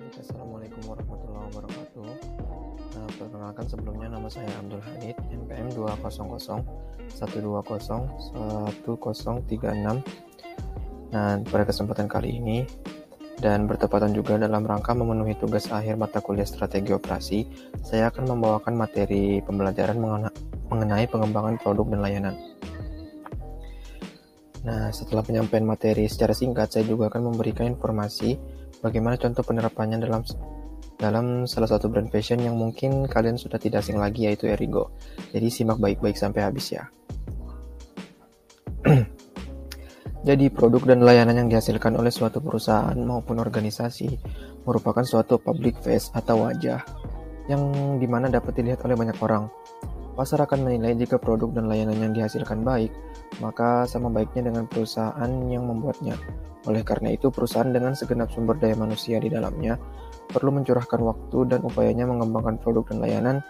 Baik, Assalamualaikum warahmatullahi wabarakatuh. Perkenalkan sebelumnya nama saya Abdul Hadid, NPM 20012011036. Nah, pada kesempatan kali ini dan bertepatan juga dalam rangka memenuhi tugas akhir mata kuliah strategi operasi, saya akan membawakan materi pembelajaran mengenai pengembangan produk dan layanan. Nah, setelah penyampaian materi secara singkat, saya juga akan memberikan informasi bagaimana contoh penerapannya dalam salah satu brand fashion yang mungkin kalian sudah tidak asing lagi, yaitu Erigo. Jadi simak baik-baik sampai habis ya. Jadi produk dan layanan yang dihasilkan oleh suatu perusahaan maupun organisasi merupakan suatu public face atau wajah yang dimana dapat dilihat oleh banyak orang. Pasar akan menilai jika produk dan layanan yang dihasilkan baik, maka sama baiknya dengan perusahaan yang membuatnya. Oleh karena itu, perusahaan dengan segenap sumber daya manusia di dalamnya perlu mencurahkan waktu dan upayanya mengembangkan produk dan layanan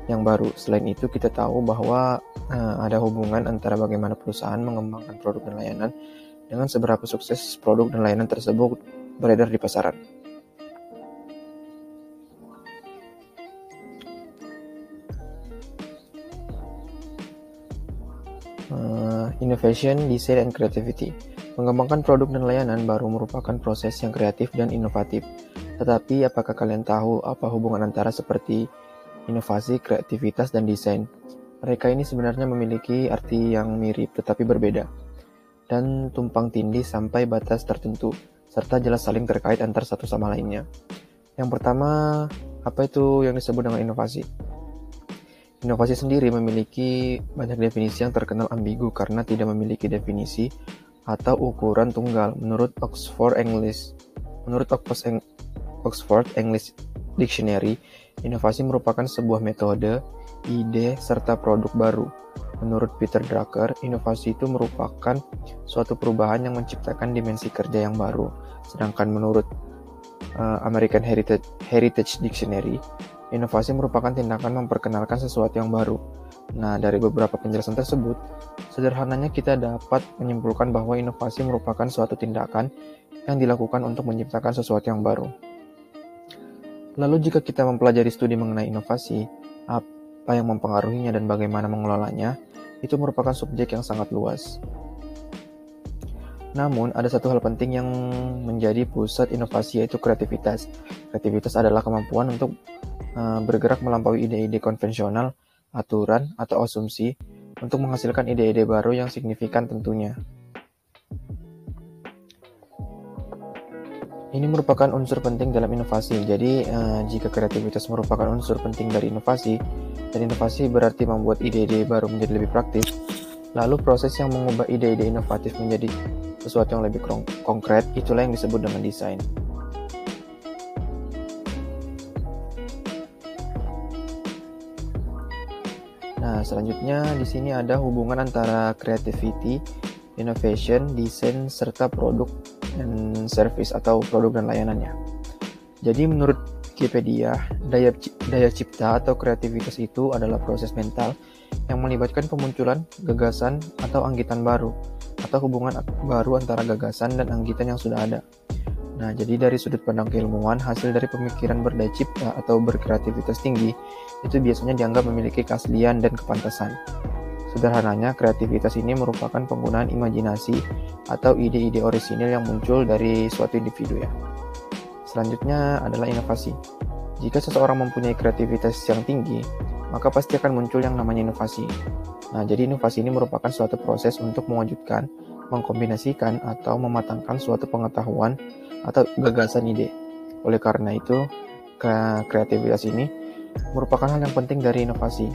yang baru. Selain itu, kita tahu bahwa ada hubungan antara bagaimana perusahaan mengembangkan produk dan layanan dengan seberapa sukses produk dan layanan tersebut beredar di pasaran. Innovation, Design, and Creativity. Mengembangkan produk dan layanan baru merupakan proses yang kreatif dan inovatif. Tetapi apakah kalian tahu apa hubungan antara seperti inovasi, kreativitas, dan desain? Mereka ini sebenarnya memiliki arti yang mirip tetapi berbeda dan tumpang tindih sampai batas tertentu, serta jelas saling terkait antar satu sama lainnya. Yang pertama, apa itu yang disebut dengan inovasi? Inovasi sendiri memiliki banyak definisi yang terkenal ambigu karena tidak memiliki definisi atau ukuran tunggal. Menurut Oxford English Dictionary, inovasi merupakan sebuah metode, ide, serta produk baru. Menurut Peter Drucker, inovasi itu merupakan suatu perubahan yang menciptakan dimensi kerja yang baru. Sedangkan menurut American Heritage Dictionary, inovasi merupakan tindakan memperkenalkan sesuatu yang baru. Nah, dari beberapa penjelasan tersebut, sederhananya kita dapat menyimpulkan bahwa inovasi merupakan suatu tindakan yang dilakukan untuk menciptakan sesuatu yang baru. Lalu jika kita mempelajari studi mengenai inovasi, apa yang mempengaruhinya dan bagaimana mengelolanya, itu merupakan subjek yang sangat luas. Namun, ada satu hal penting yang menjadi pusat inovasi, yaitu kreativitas. Kreativitas adalah kemampuan untuk bergerak melampaui ide-ide konvensional, aturan, atau asumsi untuk menghasilkan ide-ide baru yang signifikan tentunya. Ini merupakan unsur penting dalam inovasi. Jadi, jika kreativitas merupakan unsur penting dari inovasi, dan inovasi berarti membuat ide-ide baru menjadi lebih praktis, lalu proses yang mengubah ide-ide inovatif menjadi sesuatu yang lebih konkret, itulah yang disebut dengan desain. Nah, selanjutnya di sini ada hubungan antara creativity, innovation, design, serta produk dan service atau produk dan layanannya. Jadi menurut Wikipedia, daya cipta atau kreativitas itu adalah proses mental yang melibatkan pemunculan gagasan atau anggitan baru, atau hubungan baru antara gagasan dan anggitan yang sudah ada. Nah, jadi dari sudut pandang keilmuan, hasil dari pemikiran berdaya cipta atau berkreativitas tinggi itu biasanya dianggap memiliki keaslian dan kepantasan. Sederhananya, kreativitas ini merupakan penggunaan imajinasi atau ide-ide orisinil yang muncul dari suatu individu ya. Selanjutnya adalah inovasi. Jika seseorang mempunyai kreativitas yang tinggi, maka pasti akan muncul yang namanya inovasi. Nah, jadi inovasi ini merupakan suatu proses untuk mewujudkan, mengkombinasikan, atau mematangkan suatu pengetahuan atau gagasan ide. Oleh karena itu, kreativitas ini merupakan hal yang penting dari inovasi.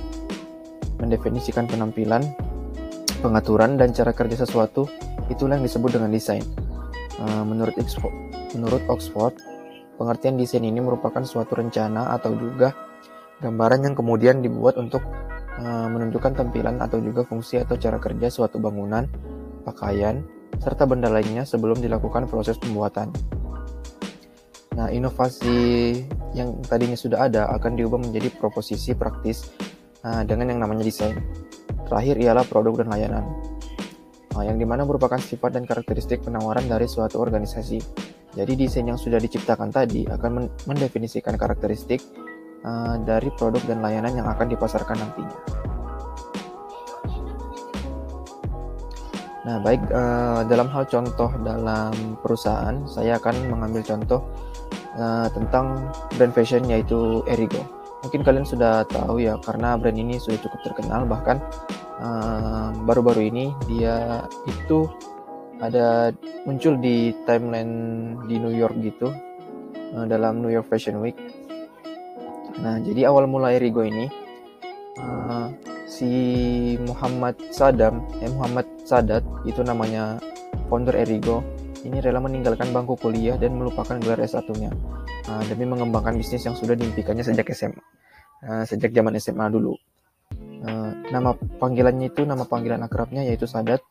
Mendefinisikan penampilan, pengaturan, dan cara kerja sesuatu, itulah yang disebut dengan desain. Menurut Oxford, pengertian desain ini merupakan suatu rencana atau juga gambaran yang kemudian dibuat untuk menunjukkan tampilan atau juga fungsi atau cara kerja suatu bangunan, pakaian, serta benda lainnya sebelum dilakukan proses pembuatan. Nah, inovasi yang tadinya sudah ada akan diubah menjadi proposisi praktis dengan yang namanya desain. Terakhir ialah produk dan layanan, yang dimana merupakan sifat dan karakteristik penawaran dari suatu organisasi. Jadi desain yang sudah diciptakan tadi akan mendefinisikan karakteristik dari produk dan layanan yang akan dipasarkan nantinya. Nah, baik, dalam hal contoh dalam perusahaan, saya akan mengambil contoh tentang brand fashion yaitu Erigo. Mungkin kalian sudah tahu ya, karena brand ini sudah cukup terkenal, bahkan baru-baru ini dia itu ada muncul di timeline di New York gitu, dalam New York Fashion Week. Nah, jadi awal mula Erigo ini si Muhammad Sadat, itu namanya founder Erigo, ini rela meninggalkan bangku kuliah dan melupakan gelar S1-nya demi mengembangkan bisnis yang sudah diimpikannya sejak SMA, sejak zaman SMA dulu. Nama panggilan akrabnya yaitu Sadat.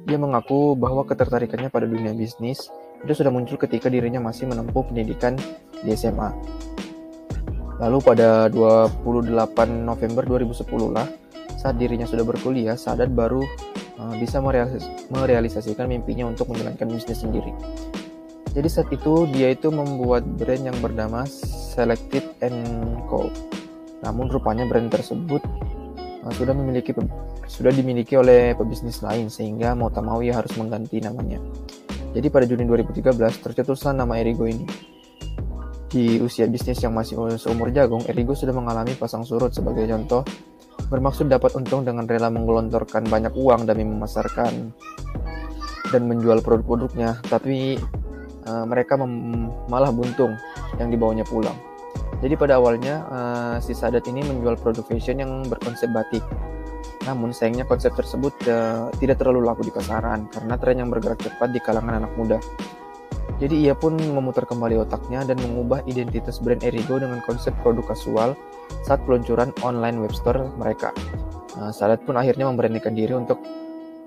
Dia mengaku bahwa ketertarikannya pada dunia bisnis itu sudah muncul ketika dirinya masih menempuh pendidikan di SMA. Lalu pada 28 November 2010 lah, saat dirinya sudah berkuliah, Sadat baru bisa merealisasikan mimpinya untuk menjalankan bisnis sendiri. Jadi saat itu dia itu membuat brand yang bernama Selected & Co. Namun rupanya brand tersebut sudah dimiliki oleh pebisnis lain, sehingga mau tak mau ia harus mengganti namanya. Jadi pada Juni 2013 tercetuslah nama Erigo ini. Di usia bisnis yang masih seumur jagung, Erigo sudah mengalami pasang surut. Sebagai contoh, bermaksud dapat untung dengan rela menggelontorkan banyak uang demi memasarkan dan menjual produk-produknya, tapi mereka malah buntung yang dibawanya pulang. Jadi pada awalnya si Sadat ini menjual produk fashion yang berkonsep batik. Namun sayangnya konsep tersebut tidak terlalu laku di pasaran karena tren yang bergerak cepat di kalangan anak muda. Jadi ia pun memutar kembali otaknya dan mengubah identitas brand Erigo dengan konsep produk kasual saat peluncuran online webstore mereka. Sadat pun akhirnya memberanikan diri untuk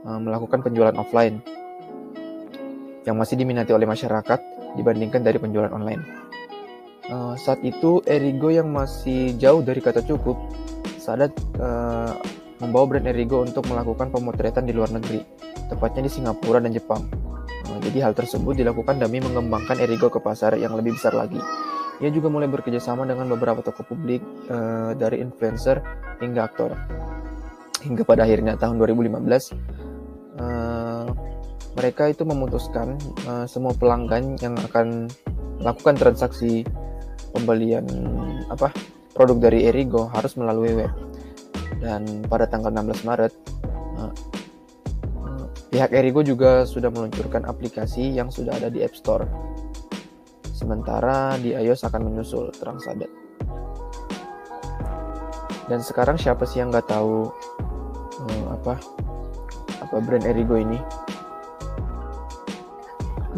melakukan penjualan offline yang masih diminati oleh masyarakat dibandingkan dari penjualan online. Saat itu Erigo yang masih jauh dari kata cukup, Sadat membawa brand Erigo untuk melakukan pemotretan di luar negeri, tepatnya di Singapura dan Jepang. Jadi hal tersebut dilakukan demi mengembangkan Erigo ke pasar yang lebih besar lagi. Ia juga mulai bekerjasama dengan beberapa tokoh publik, dari influencer hingga aktor. Hingga pada akhirnya tahun 2015, mereka itu memutuskan semua pelanggan yang akan melakukan transaksi pembelian produk dari Erigo harus melalui web. Dan pada tanggal 16 Maret, pihak Erigo juga sudah meluncurkan aplikasi yang sudah ada di App Store. Sementara di iOS akan menyusul, terang Sadat. Dan sekarang siapa sih yang nggak tahu apa brand Erigo ini?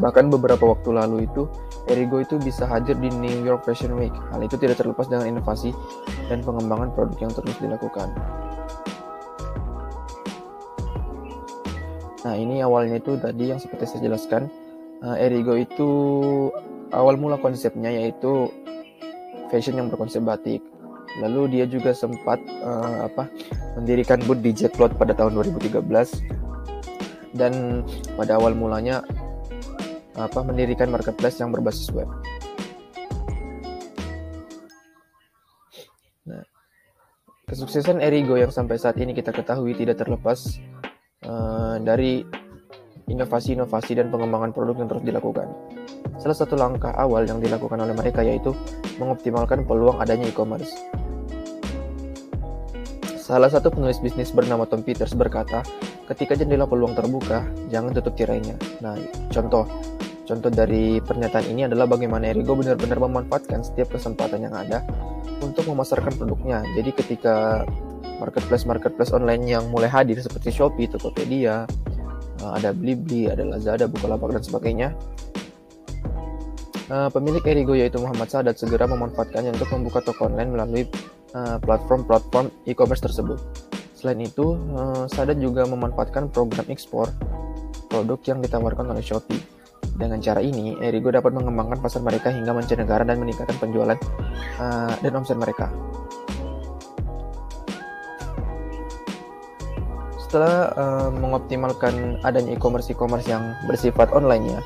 Bahkan beberapa waktu lalu itu Erigo itu bisa hadir di New York Fashion Week. Hal itu tidak terlepas dengan inovasi dan pengembangan produk yang terus dilakukan. Nah, ini awalnya itu tadi yang seperti saya jelaskan, Erigo itu awal mula konsepnya yaitu fashion yang berkonsep batik. Lalu dia juga sempat mendirikan booth di Jetlot pada tahun 2013, dan pada awal mulanya mendirikan marketplace yang berbasis web. Nah, kesuksesan Erigo yang sampai saat ini kita ketahui tidak terlepas dari inovasi-inovasi dan pengembangan produk yang terus dilakukan. Salah satu langkah awal yang dilakukan oleh mereka yaitu mengoptimalkan peluang adanya e-commerce. Salah satu penulis bisnis bernama Tom Peters berkata, ketika jendela peluang terbuka, jangan tutup tirainya. Nah, contoh dari pernyataan ini adalah bagaimana Erigo benar-benar memanfaatkan setiap kesempatan yang ada untuk memasarkan produknya. Jadi ketika marketplace online yang mulai hadir seperti Shopee, Tokopedia, ada Blibli, ada Lazada, Bukalapak, dan sebagainya, pemilik Erigo yaitu Muhammad Sadat segera memanfaatkannya untuk membuka toko online melalui platform e-commerce tersebut. Selain itu, Sadat juga memanfaatkan program ekspor produk yang ditawarkan oleh Shopee. Dengan cara ini, Erigo dapat mengembangkan pasar mereka hingga mancanegara dan meningkatkan penjualan dan omset mereka. Setelah mengoptimalkan adanya e-commerce yang bersifat online ya,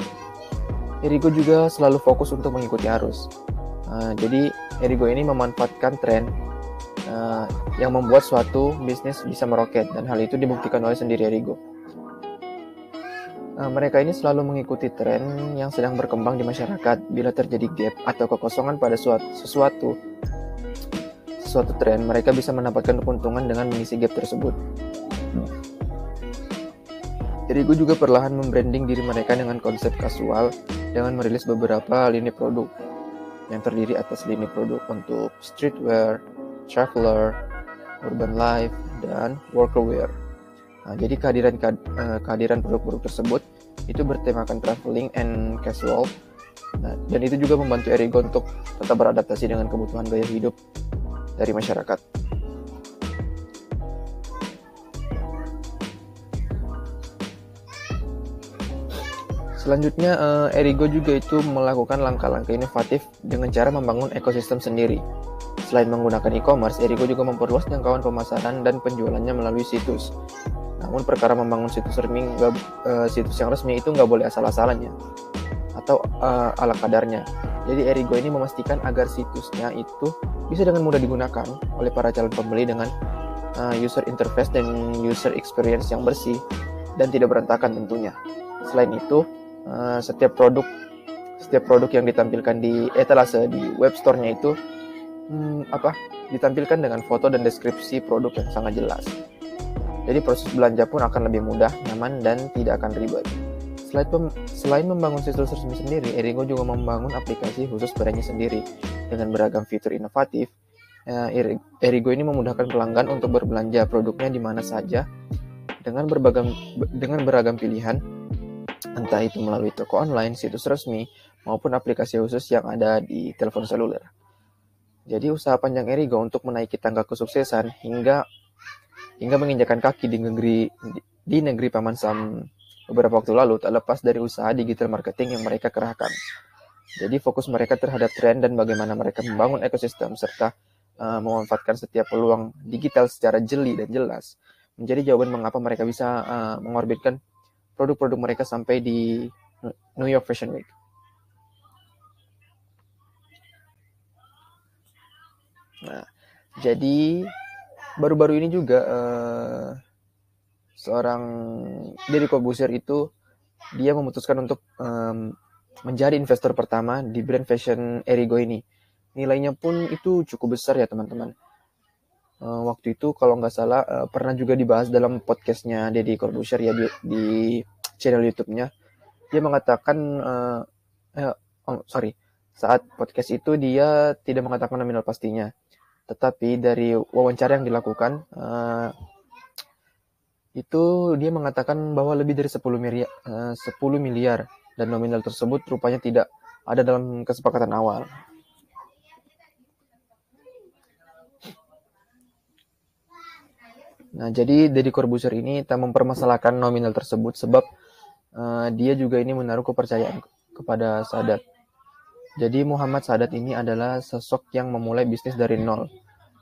Erigo juga selalu fokus untuk mengikuti arus. Jadi Erigo ini memanfaatkan tren yang membuat suatu bisnis bisa meroket, dan hal itu dibuktikan oleh sendiri Erigo. Mereka ini selalu mengikuti tren yang sedang berkembang di masyarakat. Bila terjadi gap atau kekosongan pada suatu tren, mereka bisa mendapatkan keuntungan dengan mengisi gap tersebut. Erigo juga perlahan membranding diri mereka dengan konsep kasual dengan merilis beberapa lini produk yang terdiri atas lini produk untuk streetwear, traveler, urban life, dan workwear. Jadi kehadiran produk-produk tersebut itu bertemakan traveling and casual, dan itu juga membantu Erigo untuk tetap beradaptasi dengan kebutuhan gaya hidup dari masyarakat. Selanjutnya, Erigo juga itu melakukan langkah-langkah inovatif dengan cara membangun ekosistem sendiri. Selain menggunakan e-commerce, Erigo juga memperluas jangkauan pemasaran dan penjualannya melalui situs. Namun perkara membangun situs yang resmi itu nggak boleh asal-asalannya atau ala kadarnya. Jadi Erigo ini memastikan agar situsnya itu bisa dengan mudah digunakan oleh para calon pembeli dengan user interface dan user experience yang bersih dan tidak berantakan tentunya. Selain itu, setiap produk yang ditampilkan di etalase di web store-nya itu ditampilkan dengan foto dan deskripsi produk yang sangat jelas. Jadi proses belanja pun akan lebih mudah, nyaman, dan tidak akan ribet. Selain membangun situs resmi sendiri, Erigo juga membangun aplikasi khusus brandnya sendiri. Dengan beragam fitur inovatif, Erigo ini memudahkan pelanggan untuk berbelanja produknya di mana saja dengan beragam pilihan, entah itu melalui toko online, situs resmi, maupun aplikasi khusus yang ada di telepon seluler. Jadi usaha panjang Erigo untuk menaiki tangga kesuksesan hingga menginjakan kaki di negeri Paman Sam beberapa waktu lalu tak lepas dari usaha digital marketing yang mereka kerahkan. Jadi fokus mereka terhadap tren dan bagaimana mereka membangun ekosistem serta memanfaatkan setiap peluang digital secara jeli dan jelas menjadi jawaban mengapa mereka bisa mengorbitkan produk-produk mereka sampai di New York Fashion Week. Nah, jadi baru-baru ini juga seorang Deddy Corbuzier itu dia memutuskan untuk menjadi investor pertama di brand fashion Erigo ini. Nilainya pun itu cukup besar ya teman-teman. Waktu itu kalau nggak salah pernah juga dibahas dalam podcastnya Deddy Corbuzier ya di channel YouTube-nya. Dia mengatakan saat podcast itu dia tidak mengatakan nominal pastinya. Tetapi dari wawancara yang dilakukan, itu dia mengatakan bahwa lebih dari 10 miliar dan nominal tersebut rupanya tidak ada dalam kesepakatan awal. Nah, jadi Deddy Corbuzier ini tak mempermasalahkan nominal tersebut sebab dia juga ini menaruh kepercayaan kepada Sadat. Jadi Muhammad Sadat ini adalah sosok yang memulai bisnis dari nol.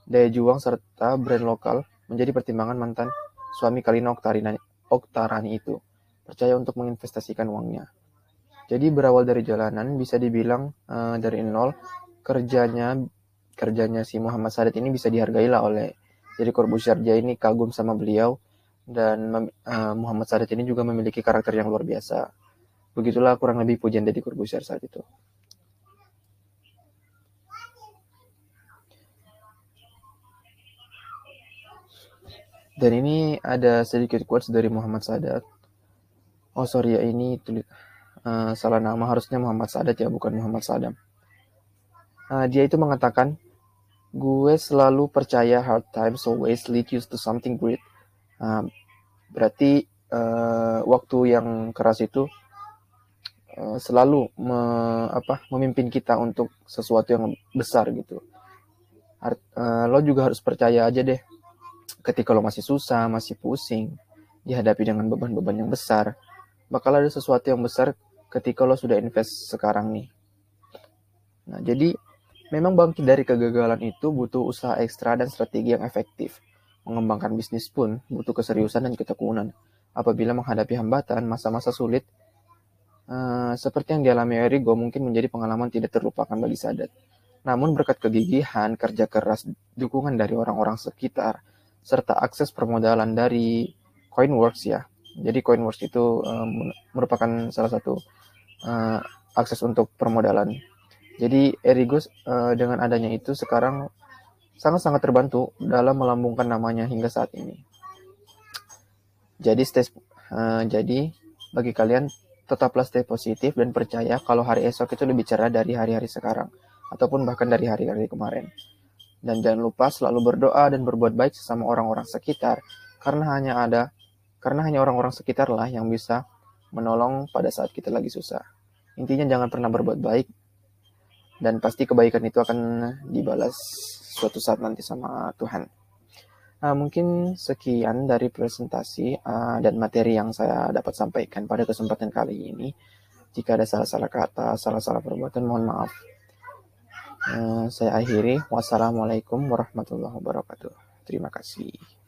Daya juang serta brand lokal menjadi pertimbangan mantan suami Kalina Oktarani itu. Percaya untuk menginvestasikan uangnya. Jadi berawal dari jalanan, bisa dibilang dari nol, kerjanya si Muhammad Sadat ini bisa dihargai lah oleh Deddy Corbuzier. Dia ini kagum sama beliau, dan Muhammad Sadat ini juga memiliki karakter yang luar biasa. Begitulah kurang lebih pujian Deddy Corbuzier saat itu. Dan ini ada sedikit quotes dari Muhammad Sadat. Oh sorry ya, ini salah nama, harusnya Muhammad Sadat ya, bukan Muhammad Saddam. Dia itu mengatakan, gue selalu percaya hard times always lead you to something great. Berarti waktu yang keras itu selalu memimpin kita untuk sesuatu yang besar gitu. Lo juga harus percaya aja deh, ketika lo masih susah, masih pusing, dihadapi dengan beban-beban yang besar, bakal ada sesuatu yang besar ketika lo sudah invest sekarang nih. Nah, jadi memang bangkit dari kegagalan itu butuh usaha ekstra dan strategi yang efektif. Mengembangkan bisnis pun butuh keseriusan dan ketekunan. Apabila menghadapi hambatan, masa-masa sulit, Seperti yang dialami Erigo mungkin menjadi pengalaman tidak terlupakan bagi Sadat. Namun berkat kegigihan, kerja keras, dukungan dari orang-orang sekitar, serta akses permodalan dari Coinworks ya. Jadi Coinworks itu merupakan salah satu akses untuk permodalan. Jadi Erigo dengan adanya itu sekarang sangat-sangat terbantu dalam melambungkan namanya hingga saat ini. Jadi bagi kalian tetaplah stay positif dan percaya kalau hari esok itu lebih cerah dari hari-hari sekarang ataupun bahkan dari hari-hari kemarin. Dan jangan lupa selalu berdoa dan berbuat baik sesama orang-orang sekitar karena hanya orang-orang sekitar lah yang bisa menolong pada saat kita lagi susah. Intinya jangan pernah berbuat baik dan pasti kebaikan itu akan dibalas suatu saat nanti sama Tuhan. Mungkin sekian dari presentasi dan materi yang saya dapat sampaikan pada kesempatan kali ini. Jika ada salah-salah kata, salah-salah perbuatan, mohon maaf. Saya akhiri. Wassalamualaikum warahmatullahi wabarakatuh. Terima kasih.